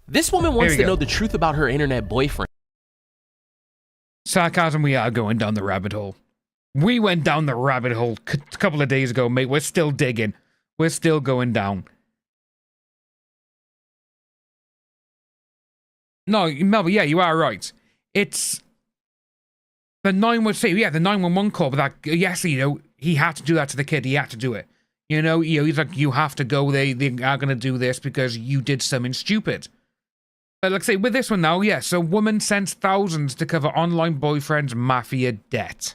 This woman wants to know the truth about her internet boyfriend. Sarcasm, we are going down the rabbit hole. We went down the rabbit hole a couple of days ago, mate. We're still digging. We're still going down. No, Melba, yeah, you are right. It's the 911 call, but that, yes, you know, he had to do that to the kid. He had to do it. You know, he's like, you have to go. They are going to do this because you did something stupid. But like I say, with this one now, yes, a woman sends thousands to cover online boyfriend's mafia debt.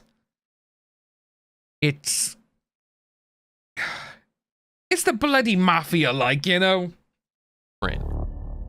It's the bloody mafia, like, you know?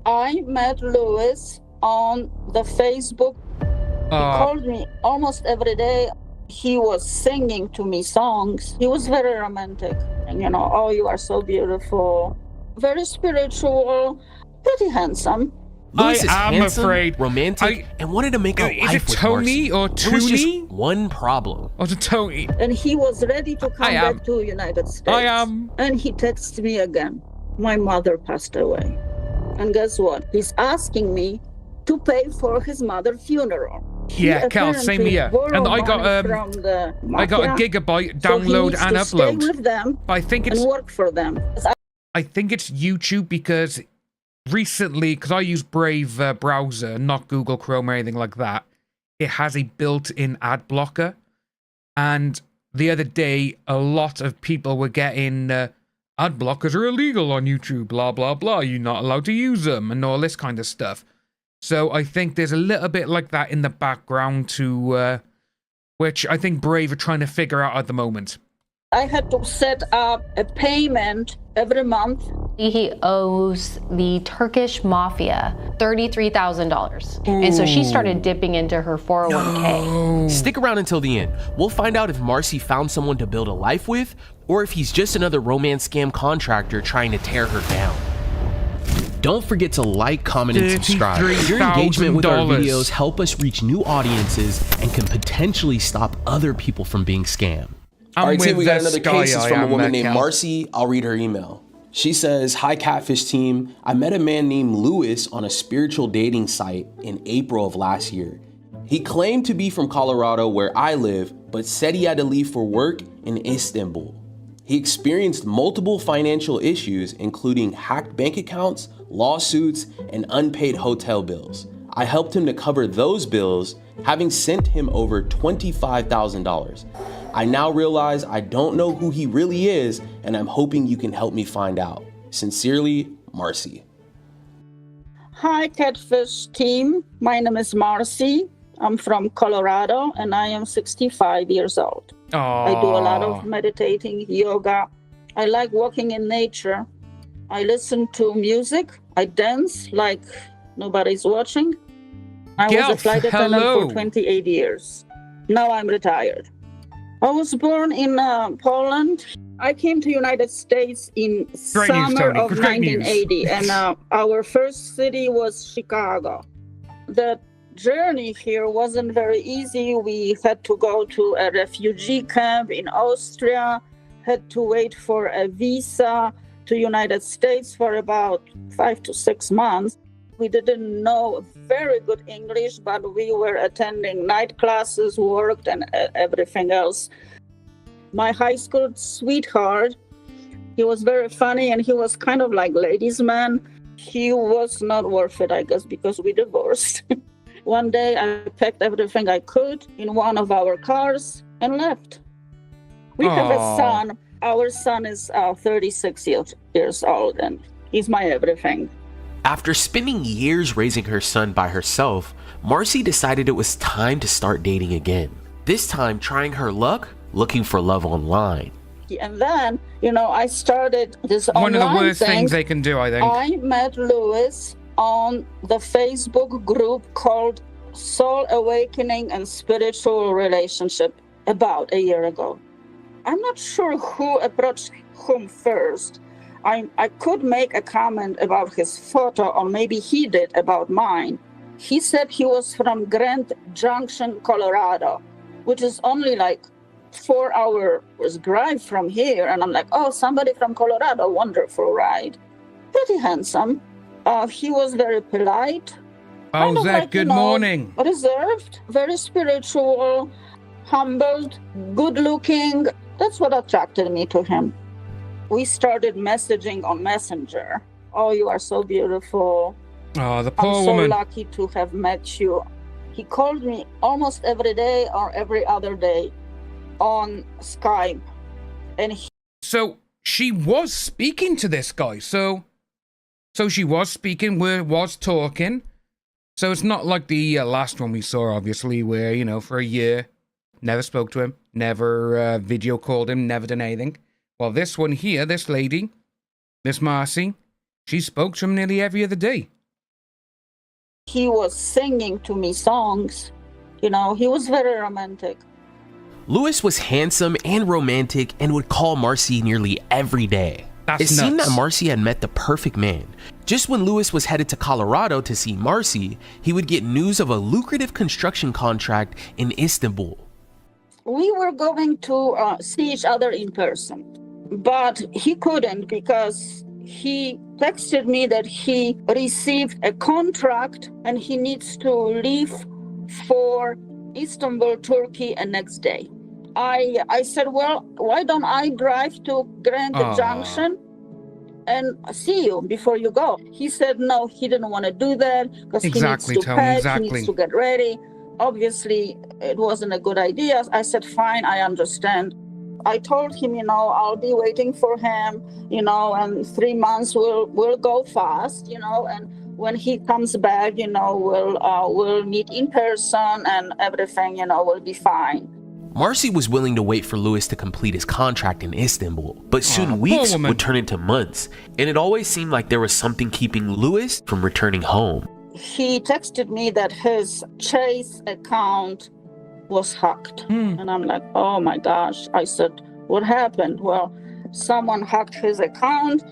I met Lewis on the Facebook. He called me almost every day. He was singing to me songs. He was very romantic. And, you know, oh, you are so beautiful. Very spiritual, pretty handsome. Lewis is am handsome, afraid. romantic, and wanted to make a life with Tony Marcy. or There was just Tony? one problem. Or to Tony? And he was ready to come back to United States. I am. And he texted me again. My mother passed away. And guess what? He's asking me to pay for his mother's funeral. Yeah, Cal, same here. And I got a gigabyte download and upload. Stay with them I think it's and work for them. I think it's YouTube because recently, because I use Brave browser, not Google Chrome or anything like that, it has a built-in ad blocker. And the other day, a lot of people were getting ad blockers are illegal on YouTube, blah, blah, blah. You're not allowed to use them and all this kind of stuff. So I think there's a little bit like that in the background to, which I think Brave are trying to figure out at the moment. I had to set up a payment every month. He owes the Turkish mafia $33,000. And so she started dipping into her 401k. Stick around until the end. We'll find out if Marcy found someone to build a life with, or if he's just another romance scam contractor trying to tear her down. Don't forget to like, comment, and subscribe. Your engagement with our videos help us reach new audiences and can potentially stop other people from being scammed. All right, team, we got another case. It's from a woman named Marcy. I'll read her email. She says, "Hi, Catfish team. I met a man named Lewis on a spiritual dating site in April of last year. He claimed to be from Colorado, where I live, but said he had to leave for work in Istanbul. He experienced multiple financial issues, including hacked bank accounts, lawsuits, and unpaid hotel bills. I helped him to cover those bills, having sent him over $25,000. I now realize I don't know who he really is, and I'm hoping you can help me find out. Sincerely, Marcy." Hi, Catfish team. My name is Marcy. I'm from Colorado, and I am 65 years old. I do a lot of meditating, yoga. I like walking in nature. I listen to music. I dance like nobody's watching. I was a flight attendant for 28 years. Now I'm retired. I was born in Poland. I came to United States in summer of 1980, and our first city was Chicago. The journey here wasn't very easy. We had to go to a refugee camp in Austria, had to wait for a visa to United States for about 5 to 6 months. We didn't know very good English, but we were attending night classes, worked, and everything else. My high school sweetheart, he was very funny, and he was kind of like ladies' man. He was not worth it, I guess, because we divorced. One day, I packed everything I could in one of our cars and left. We have a son. Our son is 36 years old, and he's my everything. After spending years raising her son by herself, Marcy decided it was time to start dating again. This time, trying her luck, looking for love online. And then, you know, I started this online One of the worst things they can do, I think. I met Lewis on the Facebook group called Soul Awakening and Spiritual Relationship about a year ago. I'm not sure who approached whom first. I could make a comment about his photo, or maybe he did about mine. He said he was from Grand Junction, Colorado, which is only like 4 hours drive from here. And I'm like, oh, somebody from Colorado, wonderful, right? Pretty handsome. He was very polite. How's that? Good morning. Reserved, very spiritual, humbled, good looking. That's what attracted me to him. We started messaging on Messenger. Oh, you are so beautiful. Oh, the poor I'm woman. so lucky to have met you. He called me almost every day or every other day on Skype. And So she was speaking to this guy. So she was speaking, was talking. So it's not like the last one we saw, obviously, where, you know, for a year, never spoke to him, never video called him, never done anything. Well, this one here, this lady, Miss Marcy, she spoke to him nearly every other day. he was singing to me songs. You know, he was very romantic. Lewis was handsome and romantic and would call Marcy nearly every day. That's It seemed nuts. that Marcy had met the perfect man. Just when Lewis was headed to Colorado to see Marcy, he would get news of a lucrative construction contract in Istanbul. We were going to see each other in person, but he couldn't because he texted me that he received a contract and he needs to leave for Istanbul, Turkey, the next day. I said, well, why don't I drive to Grand Junction and see you before you go? He said no, he didn't want to do that because he needs to pack, he needs to get ready. Obviously, it wasn't a good idea. I said, fine, I understand. I told him, you know, I'll be waiting for him, you know, and 3 months will go fast, you know, and when he comes back, you know, we'll meet in person and everything, you know, will be fine. Marcy was willing to wait for Lewis to complete his contract in Istanbul, but soon weeks would turn into months, and it always seemed like there was something keeping Lewis from returning home. He texted me that his Chase account was hacked. And I'm like, oh my gosh. I said, what happened? Well, someone hacked his account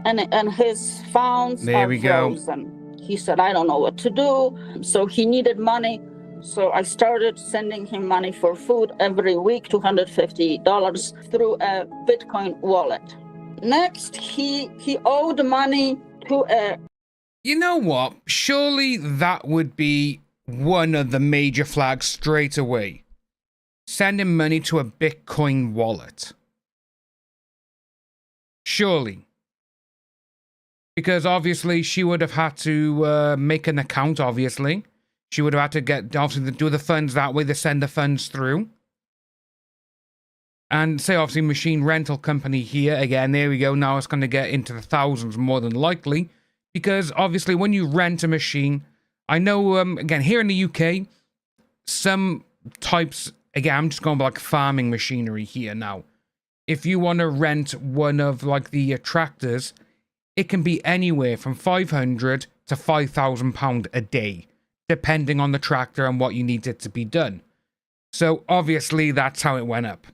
and his funds are frozen. He said, I don't know what to do. So he needed money. So I started sending him money for food every week, $250 through a Bitcoin wallet. Next, he owed money to a... You know what? Surely that would be one of the major flags straight away. Sending money to a Bitcoin wallet. Surely. Because obviously she would have had to make an account, obviously. She would have had to get, obviously, do the funds that way, to send the funds through. And say, obviously, machine rental company here. Again, there we go. Now it's going to get into the thousands more than likely. Because, obviously, when you rent a machine, I know, again, here in the UK, some types, again, I'm just going by, like, farming machinery here now. If you want to rent one of, like, the tractors, it can be anywhere from £500 to £5,000 a day, depending on the tractor and what you need it to be done. So, obviously, that's how it went up.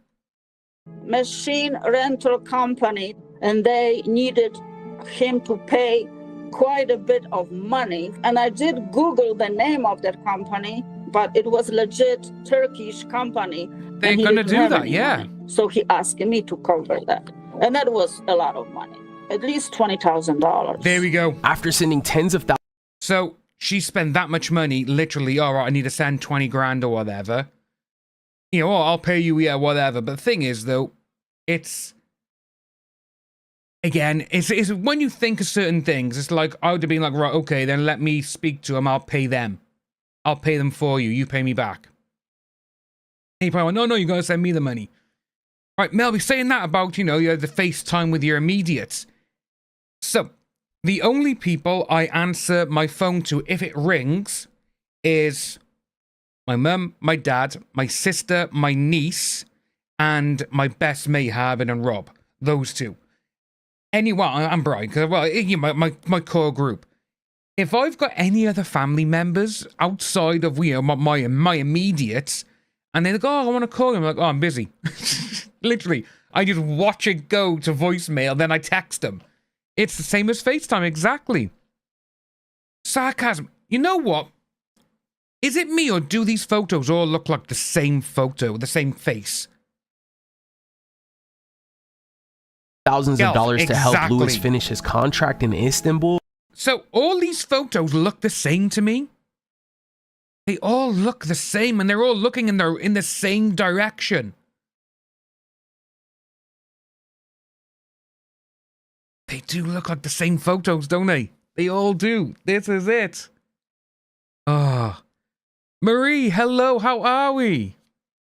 Machine rental company, and they needed him to pay quite a bit of money. And I did Google the name of that company, but it was legit Turkish company. They're going to do that, yeah. Money. So he asked me to cover that. And that was a lot of money, at least $20,000. There we go. After sending tens of thousands. So she spent that much money, literally, all right, I need to send 20 grand or whatever. You know, oh, I'll pay you, yeah, whatever. But the thing is, though, it's... Again, it's when you think of certain things, it's like, I would have been like, right, okay, then let me speak to them, I'll pay them. I'll pay them for you, you pay me back. And you probably went, no, you're going to send me the money. Right, Mel, we're saying that about, you know, the FaceTime with your immediates. So, the only people I answer my phone to if it rings is my mum, my dad, my sister, my niece, and my best mate, Harbin and Rob. Those two. Anyone, I'm Brian, because, well, you know, my core group. If I've got any other family members outside of, you know, my immediates, and they go, oh, I want to call them, I'm like, oh, I'm busy. Literally, I just watch it go to voicemail, then I text them. It's the same as FaceTime, exactly. Sarcasm. You know what? Is it me, or do these photos all look like the same photo, the same face? Thousands of dollars to help Lewis finish his contract in Istanbul. So all these photos look the same to me. They all look the same, and they're all looking in the same direction. They do look like the same photos, don't they? They all do. This is it. Ah, Marie, hello. How are we?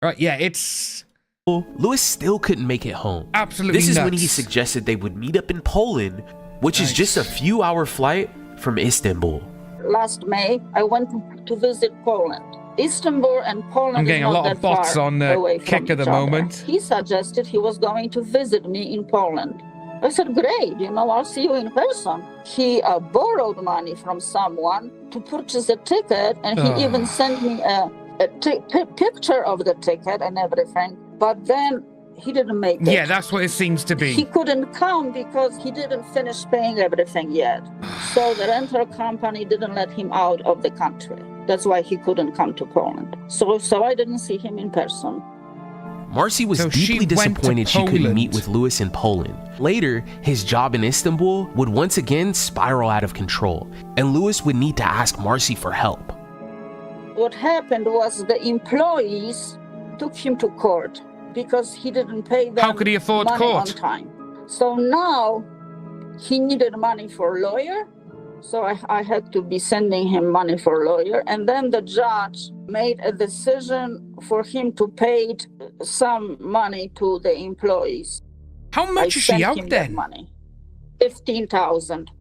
Right, yeah, it's... Lewis still couldn't make it home. Absolutely This is nuts. when he suggested they would meet up in Poland, which is just a few hour flight from Istanbul. Last May, I went to visit Poland. Istanbul and Poland I'm getting is a not lot of that bots far on away Kick from at the each other. moment. He suggested he was going to visit me in Poland. I said, great, I'll see you in person. He borrowed money from someone to purchase a ticket, and he even sent me a picture of the ticket and everything. But then he didn't make it. Yeah, that's what it seems to be. He couldn't come because he didn't finish paying everything yet. So the rental company didn't let him out of the country. That's why he couldn't come to Poland. So I didn't see him in person. Marcy was deeply disappointed she couldn't meet with Lewis in Poland. Later, his job in Istanbul would once again spiral out of control, and Lewis would need to ask Marcy for help. What happened was the employees took him to court because he didn't pay them How could he afford money court? on time. So now he needed money for a lawyer. So I had to be sending him money for a lawyer. And then the judge made a decision for him to pay some money to the employees. How much is she out then? Money. 15,000.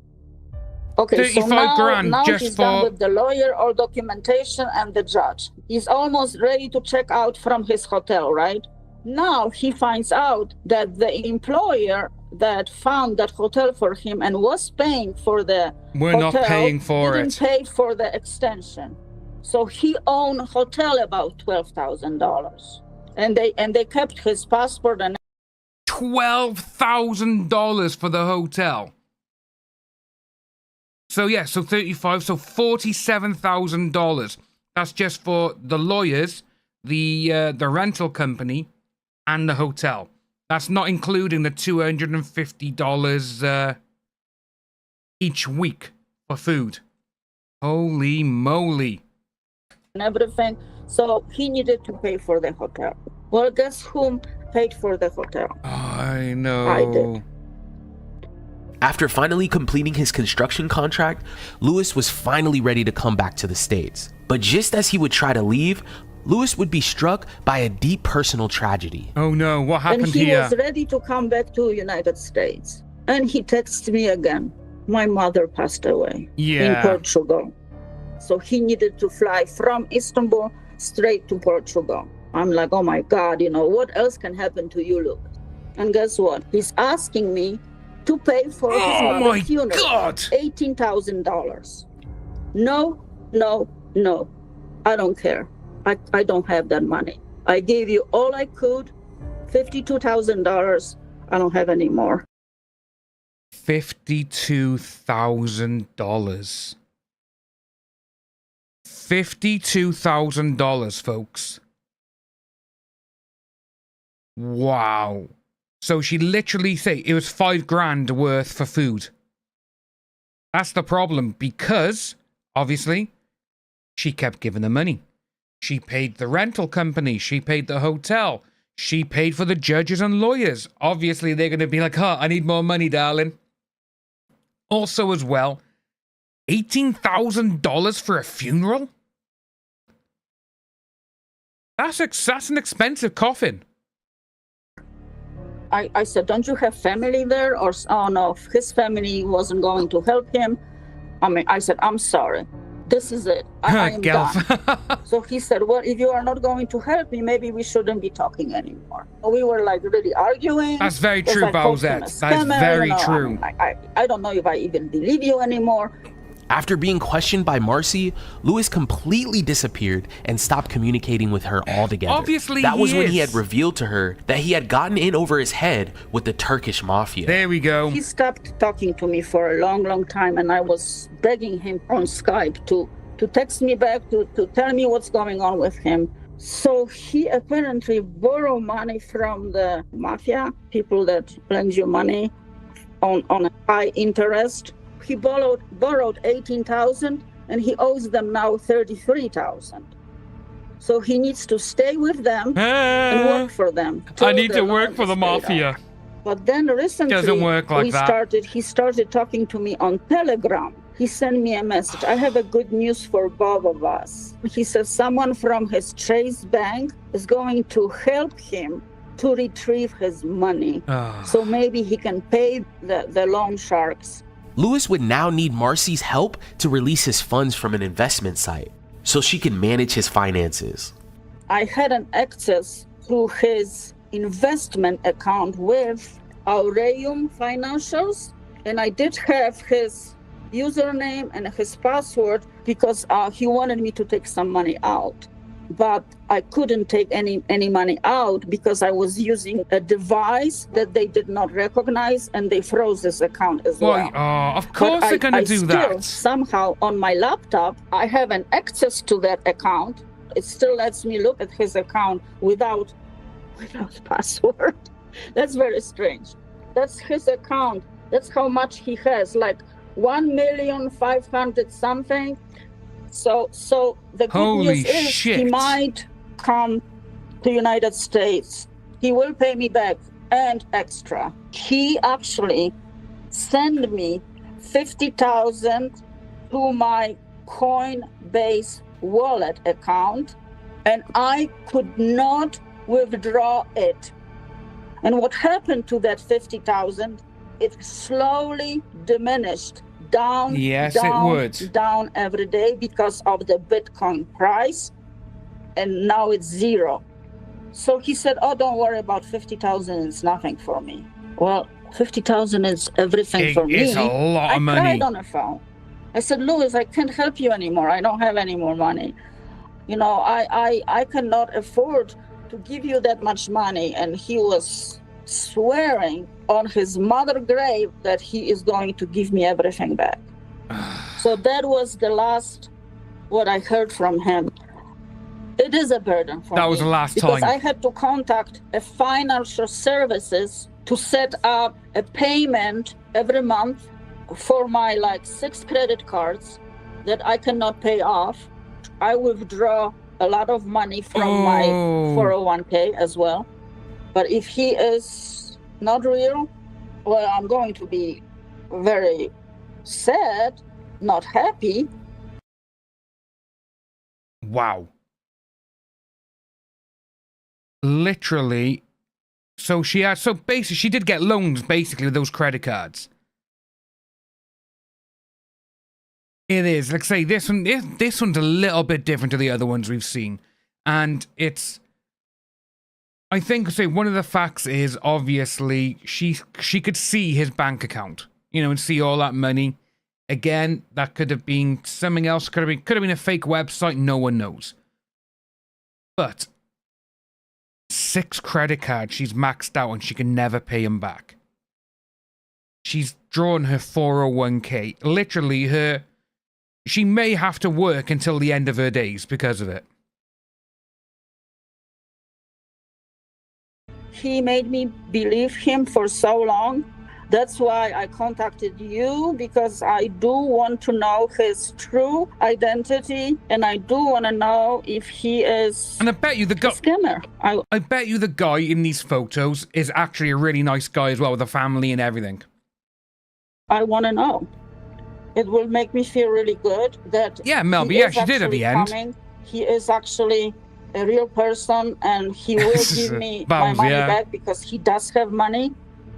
Okay, 35 so now, grand now just he's for... done with the lawyer, all documentation, and the judge. He's almost ready to check out from his hotel, right? Now he finds out that the employer that found that hotel for him and was paying for the We're hotel not paying for didn't it. pay for the extension. So he owned a hotel about $12,000. And they kept his passport and $12,000 for the hotel. So yeah, so 35, so $47,000. That's just for the lawyers, the rental company, and the hotel. That's not including the $250 each week for food. Holy moly. and everything. So he needed to pay for the hotel. Well, guess whom paid for the hotel? I know. I did. After finally completing his construction contract, Lewis was finally ready to come back to the States. But just as he would try to leave, Lewis would be struck by a deep personal tragedy. Oh no, what happened and he here? was ready to come back to United States. And he texted me again. My mother passed away in Portugal. So he needed to fly from Istanbul straight to Portugal. I'm like, oh my God, what else can happen to you, Luke? And guess what? He's asking me to pay for his mother's funeral. God! $18,000. No. I don't care. I don't have that money. I gave you all I could, $52,000. I don't have any more. $52,000. $52,000, folks. Wow. So she literally said it was $5,000 worth for food. That's the problem, because obviously she kept giving the money. She paid the rental company. She paid the hotel. She paid for the judges and lawyers. Obviously, they're going to be like, I need more money, darling. Also, as well, $18,000 for a funeral? That's an expensive coffin. I said, don't you have family there? Or, oh no, his family wasn't going to help him. I said, I'm sorry. This is it. I am done. So he said, well, if you are not going to help me, maybe we shouldn't be talking anymore. We were like really arguing. That's very true, Bowsette. That's very true. I don't know if I even believe you anymore. After being questioned by Marcy, Lewis completely disappeared and stopped communicating with her altogether. Obviously, that was when he had revealed to her that he had gotten in over his head with the Turkish mafia. There we go. He stopped talking to me for a long, long time, and I was begging him on Skype to text me back, to tell me what's going on with him. So he apparently borrowed money from the mafia, people that lend you money on a high interest. he borrowed 18,000 and he owes them now 33,000. So he needs to stay with them and work for them. I need to work for the mafia. But then recently, doesn't work like he started talking to me on Telegram. He sent me a message. I have a good news for both of us. He says someone from his Chase Bank is going to help him to retrieve his money. So maybe he can pay the loan sharks. Lewis would now need Marcy's help to release his funds from an investment site so she can manage his finances. I had an access to his investment account with Aureum Financials, and I did have his username and his password because he wanted me to take some money out. But I couldn't take any money out because I was using a device that they did not recognize, and they froze this account as well. Of course they're going to do that. Somehow on my laptop, I have an access to that account. It still lets me look at his account without password. That's very strange. That's his account. That's how much he has, like 1,500,000 something. So the good news is he might come to United States. He will pay me back and extra. He actually sent me 50,000 to my Coinbase wallet account, and I could not withdraw it. And what happened to that 50,000? It slowly diminished down, down every day because of the Bitcoin price, and now it's zero. So he said, "Oh, don't worry about 50,000. It's nothing for me." Well, 50,000 is everything for me. It's a lot of money. I cried on the phone. I said, "Lewis, I can't help you anymore. I don't have any more money. You know, I cannot afford to give you that much money." And he was swearing on his mother's grave that he is going to give me everything back. So that was the last what I heard from him. It is a burden for me. That was the last time. Because I had to contact a financial services to set up a payment every month for my 6 credit cards that I cannot pay off. I withdraw a lot of money from my 401k as well. But if he is not real, well, I'm going to be very sad, not happy. Wow. Literally. So basically she did get loans basically with those credit cards. It is. Like I say, this one's a little bit different to the other ones we've seen. And it's, I think, one of the facts is obviously she could see his bank account, and see all that money. Again, that could have been something else. Could have been a fake website. No one knows. But 6 credit cards she's maxed out and she can never pay him back. She's drawn her 401k. Literally, she may have to work until the end of her days because of it. He made me believe him for so long. That's why I contacted you, because I do want to know his true identity, and I do want to know if he is and I bet you the guy, a scammer. I bet you the guy in these photos is actually a really nice guy as well, with a family and everything. I want to know. It will make me feel really good that Melby, she did at the end. He is actually a real person, and he will give me my money back because he does have money.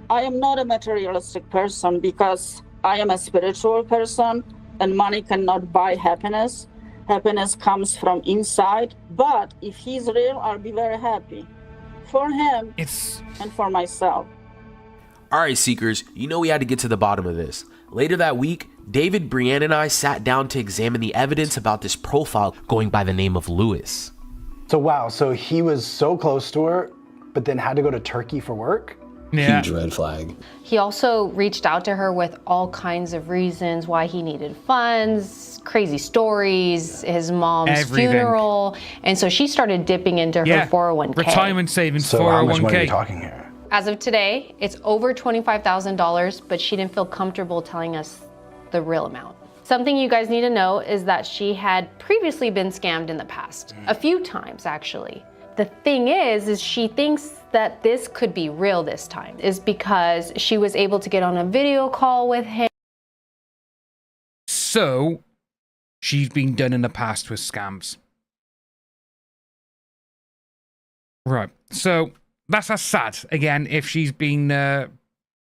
I am not a materialistic person because I am a spiritual person, and money cannot buy happiness. Happiness comes from inside. But if he's real, I'll be very happy for him and for myself. All right, Seekers, we had to get to the bottom of this. Later that week, David, Brianne, and I sat down to examine the evidence about this profile going by the name of Lewis. So he was so close to her, but then had to go to Turkey for work? Yeah. Huge red flag. He also reached out to her with all kinds of reasons why he needed funds, crazy stories, his mom's funeral. And so she started dipping into her 401k. Retirement savings, so 401k. How much money are we talking here? As of today, it's over $25,000, but she didn't feel comfortable telling us the real amount. Something you guys need to know is that she had previously been scammed in the past, a few times actually. The thing is she thinks that this could be real this time, is because she was able to get on a video call with him. So, she's been done in the past with scams. Right, so that's sad. Again, if she's been a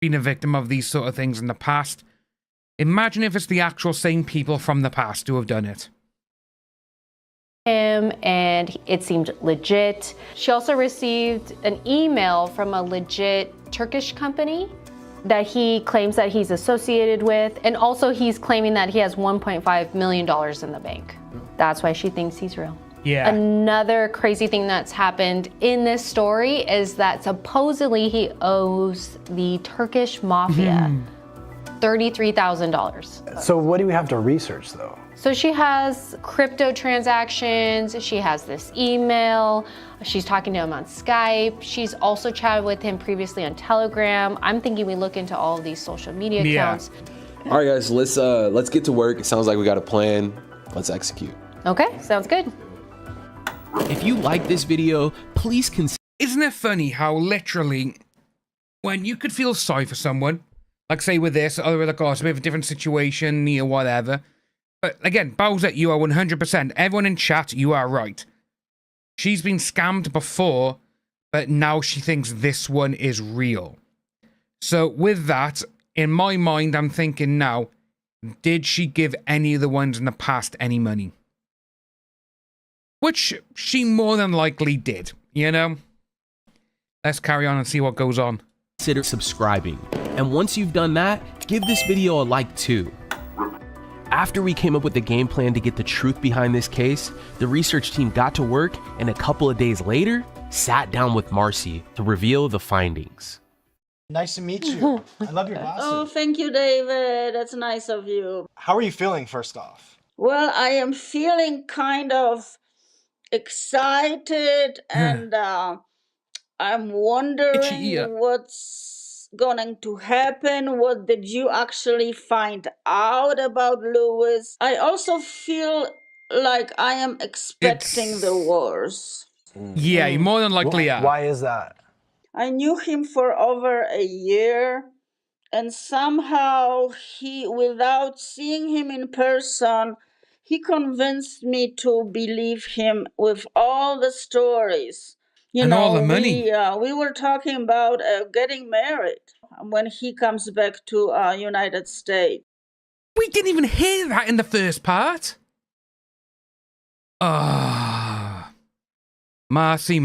victim of these sort of things in the past, imagine if it's the actual same people from the past who have done it. Him, and it seemed legit. She also received an email from a legit Turkish company that he claims that he's associated with, and also he's claiming that he has $1.5 million in the bank. That's why she thinks he's real. Yeah. Another crazy thing that's happened in this story is that supposedly he owes the Turkish mafia $33,000. So what do we have to research though? So she has crypto transactions, she has this email, she's talking to him on Skype, she's also chatted with him previously on Telegram. I'm thinking we look into all of these social media accounts. All right, guys, let's get to work. It sounds like we got a plan. Let's execute. Okay, sounds good. If you like this video, please consider... Isn't it funny how literally, when you could feel sorry for someone, like say with this, or like, oh, it's a bit of a different situation, or whatever. But again, Bowser, you are 100%. Everyone in chat, you are right. She's been scammed before, but now she thinks this one is real. So with that, in my mind, I'm thinking now, did she give any of the ones in the past any money? Which she more than likely did, you know? Let's carry on and see what goes on. Consider subscribing. And once you've done that, give this video a like too. After we came up with the game plan to get the truth behind this case, the research team got to work and a couple of days later, sat down with Marcy to reveal the findings. Nice to meet you. I love your glasses. Oh, thank you, David. That's nice of you. How are you feeling, first off? Well, I am feeling kind of excited and I'm wondering what's going to happen. What did you actually find out about Lewis? I also feel like I am expecting the worst. Yeah, you more than likely are. Why is that? I knew him for over a year, and somehow without seeing him in person, he convinced me to believe him with all the stories. All the money. We were talking about getting married when he comes back to United States. We didn't even hear that in the first part. Ah, Marcy.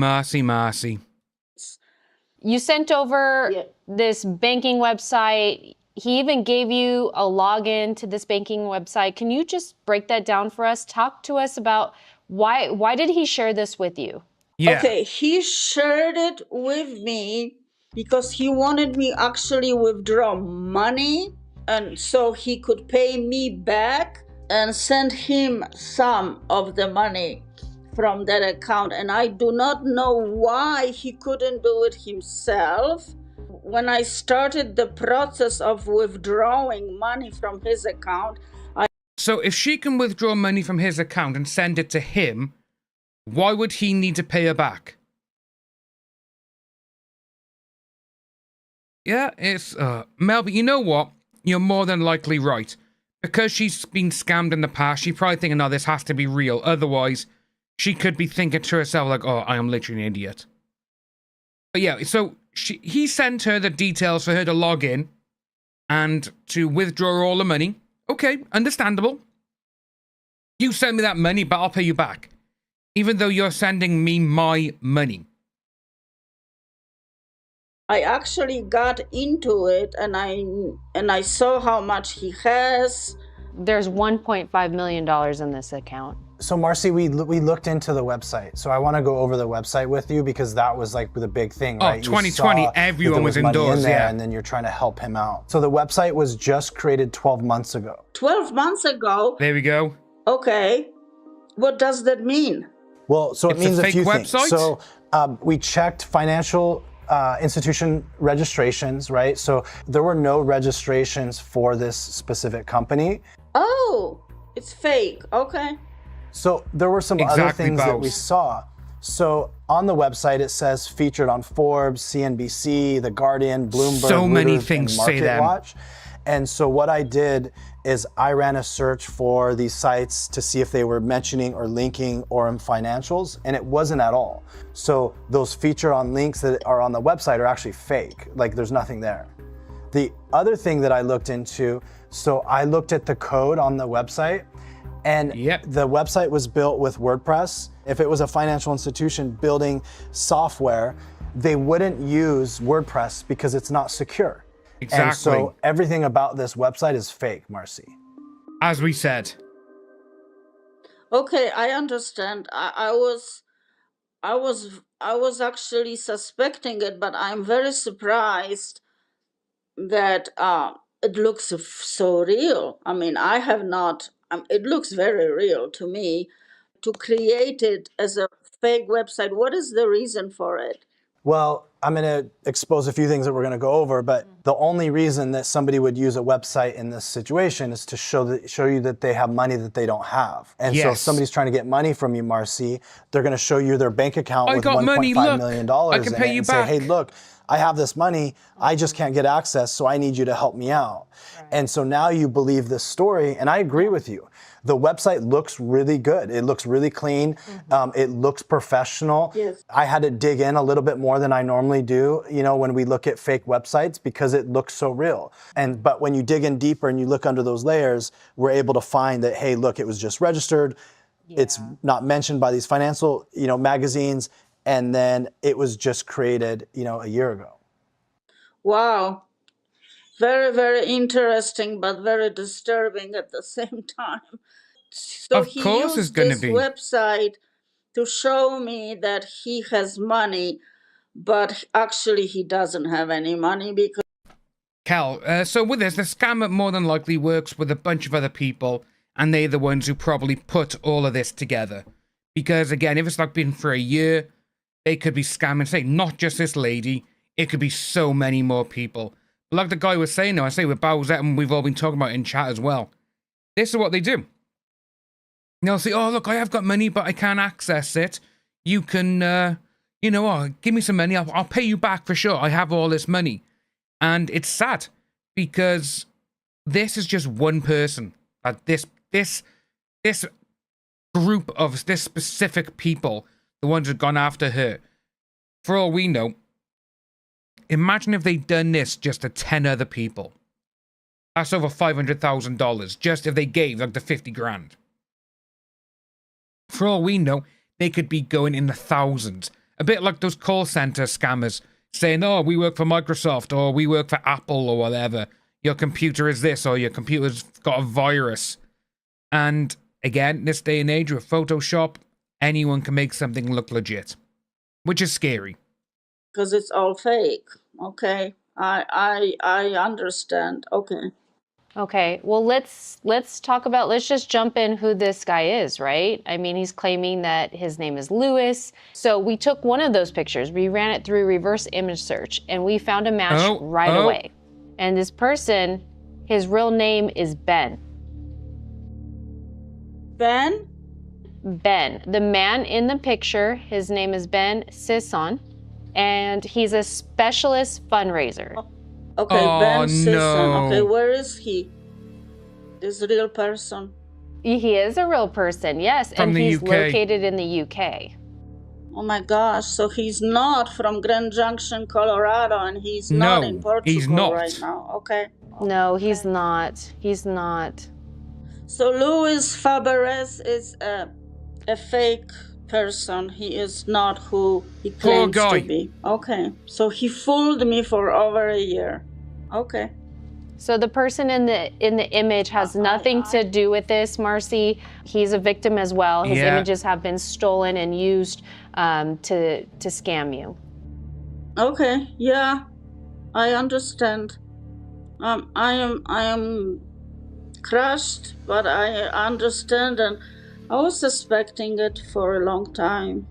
You sent over this banking website. He even gave you a login to this banking website. Can you just break that down for us? Talk to us about why did he share this with you? Yeah. Okay, he shared it with me because he wanted me actually withdraw money, and so he could pay me back and send him some of the money from that account. And I do not know why he couldn't do it himself. When I started the process of withdrawing money from his account, So if she can withdraw money from his account and send it to him, why would he need to pay her back? Yeah, it's Mel, but you know what? You're more than likely right. Because she's been scammed in the past, she's probably thinking, oh, this has to be real. Otherwise, she could be thinking to herself like, oh, I am literally an idiot. But yeah, so he sent her the details for her to log in and to withdraw all the money. Okay, understandable. You send me that money, but I'll pay you back. Even though you're sending me my money. I actually got into it and I saw how much he has. There's $1.5 million in this account. So Marcy, we looked into the website. So I want to go over the website with you because that was like the big thing, right? Oh, 2020, everyone was indoors, yeah. And then you're trying to help him out. So the website was just created 12 months ago. 12 months ago? There we go. Okay. What does that mean? Well, so it means a few things. So we checked financial institution registrations, right? So there were no registrations for this specific company. Oh, it's fake. Okay. So there were some other things that we saw. So on the website, it says featured on Forbes, CNBC, The Guardian, Bloomberg, so many Reuters, things and say that. MarketWatch. And so what I did is I ran a search for these sites to see if they were mentioning or linking Orem financials, and it wasn't at all. So those feature on links that are on the website are actually fake. Like there's nothing there. The other thing that I looked into, so I looked at the code on the website, and the website was built with WordPress. If it was a financial institution building software, they wouldn't use WordPress because it's not secure. Exactly. And so everything about this website is fake, Marcy. As we said. Okay, I understand. I was actually suspecting it, but I'm very surprised that it looks so real. I mean, I have not. It looks very real to me. To create it as a fake website, what is the reason for it? Well, I'm going to expose a few things that we're going to go over, but the only reason that somebody would use a website in this situation is to show you that they have money that they don't have. And so if somebody's trying to get money from you, Marcy, they're going to show you their bank account with $1.5 million I can pay you and back. say, hey, look, I have this money, I just can't get access, so I need you to help me out. Right. And so now you believe this story, and I agree with you. The website looks really good. It looks really clean. It looks professional. Yes. I had to dig in a little bit more than I normally do, you know, when we look at fake websites because it looks so real. But when you dig in deeper and you look under those layers, we're able to find that, hey, look, it was just registered. Yeah. It's not mentioned by these financial, magazines. And then it was just created, a year ago. Wow. Very, very interesting, but very disturbing at the same time. So of course it's going to be. Website to show me that he has money, but actually he doesn't have any money because... Cal, so with this, the scammer more than likely works with a bunch of other people, and they're the ones who probably put all of this together. Because again, if it's like been for a year, they could be scamming, say, not just this lady, it could be so many more people. But like the guy was saying, I say with Bowser, and we've all been talking about in chat as well, this is what they do. They'll say, oh, look, I have got money, but I can't access it. You can, give me some money. I'll pay you back for sure. I have all this money. And it's sad because this is just one person. This group of this specific people, the ones who've gone after her. For all we know, imagine if they'd done this just to 10 other people. That's over $500,000 just if they gave like the 50 grand. For all we know, they could be going in the thousands. A bit like those call center scammers saying, oh, we work for Microsoft or we work for Apple or whatever. Your computer is this or your computer's got a virus. And again, this day and age with Photoshop, anyone can make something look legit, which is scary. Because it's all fake. Okay, I understand. Okay. Okay, well, let's just jump in who this guy is, right? I mean, he's claiming that his name is Lewis. So we took one of those pictures, we ran it through reverse image search, and we found a match right away. And this person, his real name is Ben. Ben? Ben. The man in the picture, his name is Ben Sisson, and he's a specialist fundraiser. Okay, Ben Sisson. Okay, where is he? This real person? He is a real person, yes. From and the he's UK. Located in the UK. Oh my gosh, so he's not from Grand Junction, Colorado, and he's not in Portugal right now. Okay. No, he's not. He's not. So Luis Faberes is a fake person. He is not who he claims to be. Okay. So he fooled me for over a year. Okay. So the person in the image has nothing to do with this, Marcy. He's a victim as well. His images have been stolen and used to scam you. Okay. Yeah, I understand. I am crushed, but I understand, and I was suspecting it for a long time.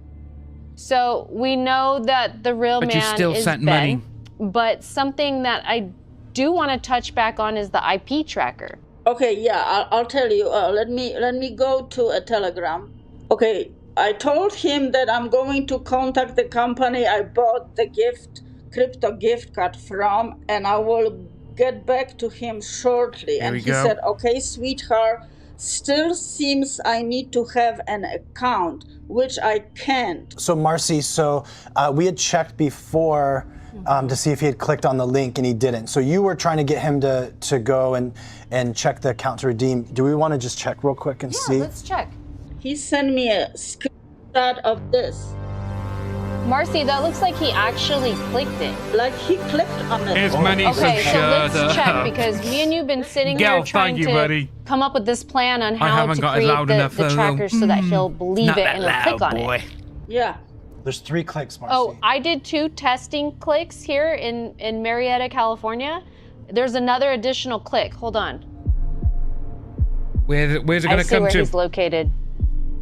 So we know that the real But you man still is sent Ben, money. but something that I do want to touch back on is the IP tracker. Okay, yeah, I'll tell you. Let me go to a Telegram. Okay, I told him that I'm going to contact the company I bought the crypto gift card from, and I will get back to him shortly. Here And we he go. said, okay, sweetheart, still seems I need to have an account, which I can't. So Marcy, we had checked before to see if he had clicked on the link, and he didn't. So you were trying to get him to go and check the account to redeem. Do we want to just check real quick and see? Yeah, let's check. He sent me a screenshot of this. Marcy, that looks like he actually clicked it. Like he clicked on it. His money's Okay, so shut let's check up. because me and you've been sitting Gal, here trying thank you, to buddy. come up with this plan on how haven't to got it create loud enough, the though. trackers so that he'll believe Not it that and he'll click loud, on boy. it. Yeah. There's 3 clicks, Marcy. Oh, I did 2 testing clicks here in Marietta, California. There's another additional click. Hold on. Where's it I gonna see come where to? he's located.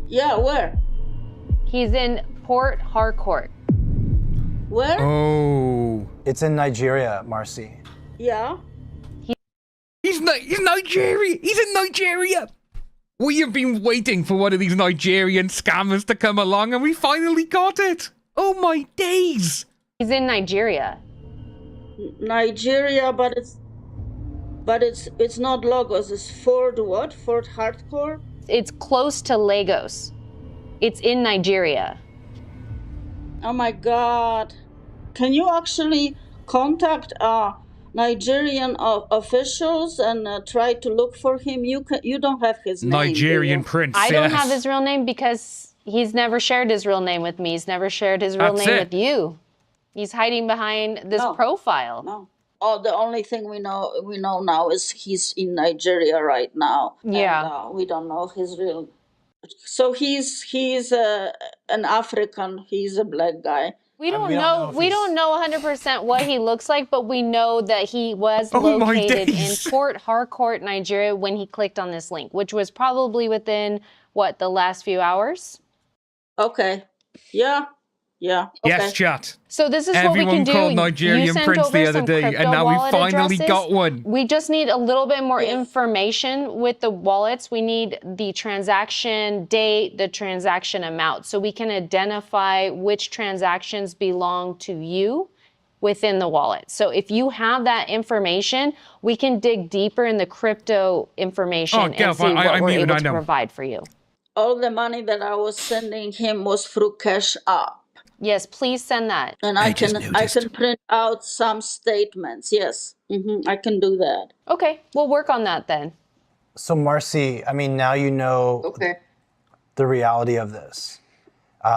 Yeah, where? He's in Port Harcourt. Where? Oh. It's in Nigeria, Marcy. Yeah. He's Nigerian. He's in Nigeria. We have been waiting for one of these Nigerian scammers to come along, and we finally got it. Oh my days. He's in Nigeria. Nigeria, but it's not Lagos. It's Fort what? Fort Harcourt? It's close to Lagos. It's in Nigeria. Oh my God! Can you actually contact Nigerian officials and try to look for him? You don't have his name. Nigerian do you? princess. I don't have his real name because he's never shared his real name with me. He's never shared his real That's name it. with you. He's hiding behind this No. profile. No. Oh, the only thing we know now is he's in Nigeria right now. Yeah. And, we don't know his real. So he's an African. He's a black guy. We don't we don't know. know if We he's- don't know 100% what he looks like, but we know that he was Oh my located in days. Port Harcourt, Nigeria, when he clicked on this link, which was probably within the last few hours. Okay. Yeah. Yeah. Okay. Yes, chat. So this is what we Everyone can do. called You Nigerian sent prince over the other some day, crypto and now we wallet finally addresses. got one. We just need a little bit more Yes. information with the wallets. We need the transaction date, the transaction amount, so we can identify which transactions belong to you within the wallet. So if you have that information, we can dig deeper in the crypto information and Gav, see what I we're muted, able I to know. provide for you. All the money that I was sending him was through Cash App. Yes, please send that. And I I just can noticed. print out some statements. Yes, I can do that. Okay, we'll work on that then. So Marcy, I mean, now you know Okay. the reality of this.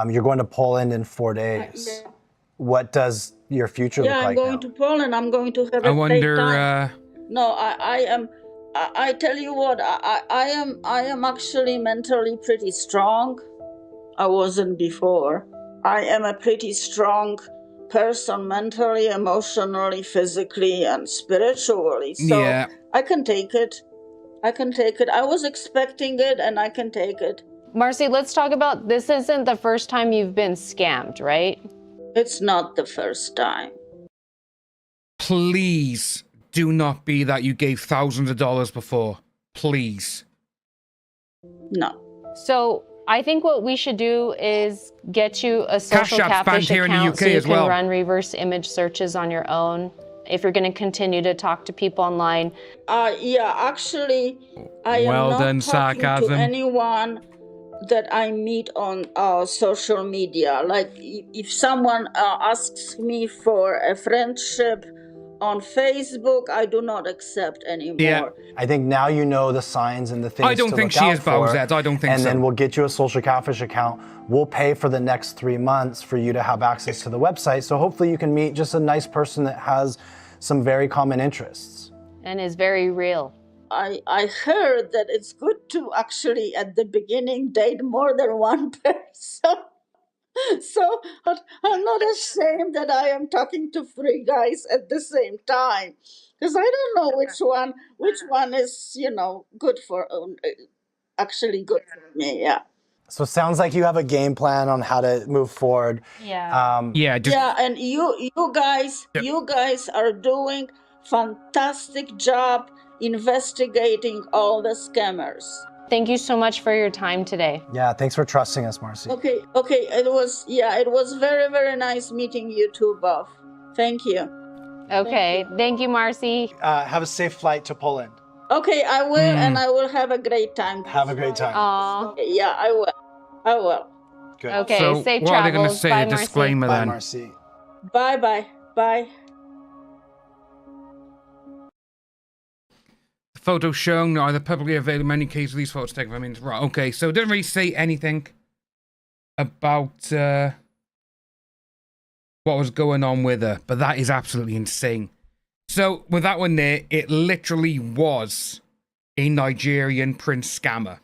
You're going to Poland in 4 days. Yeah, What does your future look I'm like going now? to Poland. I'm going to have a I great wonder. time. No, I am. I tell you what, I am actually mentally pretty strong. I wasn't before. I am a pretty strong person mentally, emotionally, physically, and spiritually. So Yeah. I can take it. I can take it. I was expecting it, and I can take it. Marcy, let's talk about this. Isn't the first time you've been scammed, right? It's not the first time. Please do not be that you gave thousands of dollars before. Please. No. So I think what we should do is get you a social Cash App's banned catfish here in the account UK so you as can well. run reverse image searches on your own. If you're going to continue to talk to people online, Yeah, actually, I am Well not done, talking sarcasm. to anyone that I meet on social media. Like, if someone asks me for a friendship on Facebook, I do not accept anymore. Yeah. I think now you know the signs and the things I don't to think look she out is for, Bowsette. I don't think and so. then we'll get you a social catfish account. We'll pay for the next 3 months for you to have access to the website. So hopefully you can meet just a nice person that has some very common interests. and is very real. I heard that it's good to actually at the beginning date more than one person. So I'm not ashamed that I am talking to 3 guys at the same time, because I don't know which one is good for actually good for me. Yeah. So it sounds like you have a game plan on how to move forward. Yeah. And you guys are doing fantastic job investigating all the scammers. Thank you so much for your time today. Yeah, thanks for trusting us, Marcy. Okay. It was very, very nice meeting you two both. Thank you. Okay. Thank you, Marcy. Have a safe flight to Poland. Okay, I will, and I will have a great time. Have a great time. Aw. Yeah, I will. Good. Okay, So safe what are they going to travels. say? Bye, A Marcy. disclaimer Bye, then. Marcy. Bye. The photos shown are the publicly available. In many cases, these photos taken from right. Okay, so it doesn't really say anything about what was going on with her, but that is absolutely insane. So with that one there, it literally was a Nigerian prince scammer.